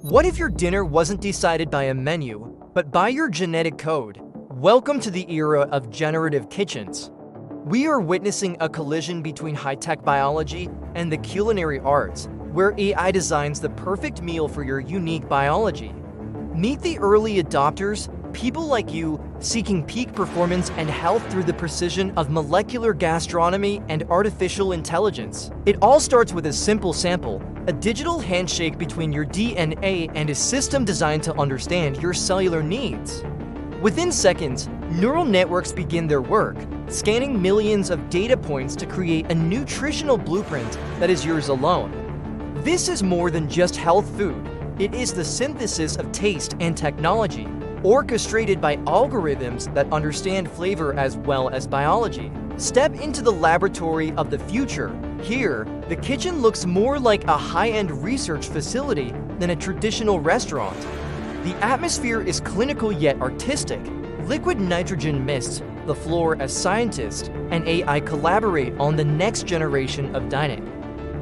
What if your dinner wasn't decided by a menu, but by your genetic code? Welcome to the era of generative kitchens. We are witnessing a collision between high-tech biology and the culinary arts, where AI designs the perfect meal for your unique biology. Meet the early adopters, people like you seeking peak performance and health through the precision of molecular gastronomy and artificial intelligence. It all starts with a simple sample, a digital handshake between your DNA and a system designed to understand your cellular needs. Within seconds, neural networks begin their work, scanning millions of data points to create a nutritional blueprint that is yours alone. This is more than just health food. It is the synthesis of taste and technology, orchestrated by algorithms that understand flavor as well as biology. Step into the laboratory of the future. Here, the kitchen looks more like a high-end research facility than a traditional restaurant. The atmosphere is clinical yet artistic. Liquid nitrogen mists the floor as scientists and AI collaborate on the next generation of dining.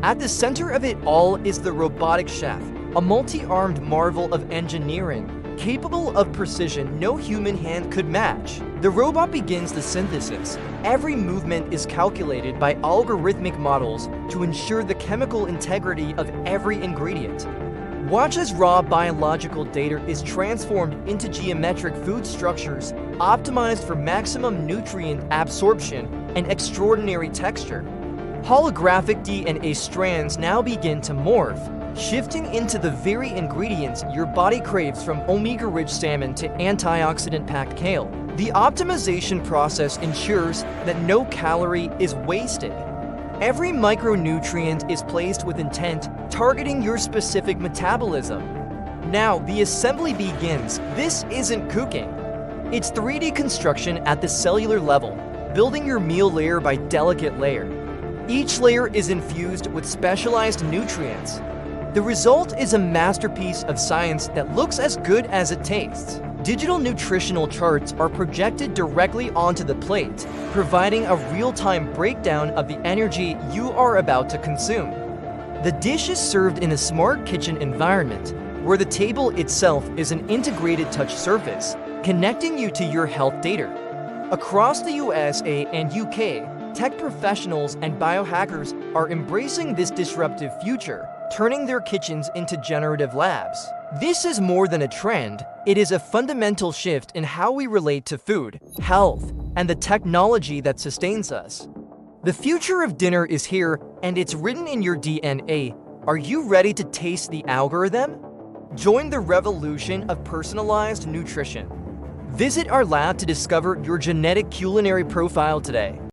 At the center of it all is the robotic chef, a multi-armed marvel of engineering, capable of precision no human hand could match. The robot begins the synthesis. Every movement is calculated by algorithmic models to ensure the chemical integrity of every ingredient. Watch as raw biological data is transformed into geometric food structures, optimized for maximum nutrient absorption and extraordinary texture. Holographic DNA strands now begin to morph, shifting into the very ingredients your body craves, from omega-rich salmon to antioxidant-packed kale. The optimization process ensures that no calorie is wasted. Every micronutrient is placed with intent, targeting your specific metabolism. Now, the assembly begins. This isn't cooking. It's 3D construction at the cellular level, building your meal layer by delicate layer. Each layer is infused with specialized nutrients. The result is a masterpiece of science that looks as good as it tastes. Digital nutritional charts are projected directly onto the plate, providing a real-time breakdown of the energy you are about to consume. The dish is served in a smart kitchen environment, where the table itself is an integrated touch surface, connecting you to your health data. Across the USA and UK, tech professionals and biohackers are embracing this disruptive future, turning their kitchens into generative labs. This is more than a trend. It is a fundamental shift in how we relate to food, health, and the technology that sustains us. The future of dinner is here, and it's written in your DNA. Are you ready to taste the algorithm? Join the revolution of personalized nutrition. Visit our lab to discover your genetic culinary profile today.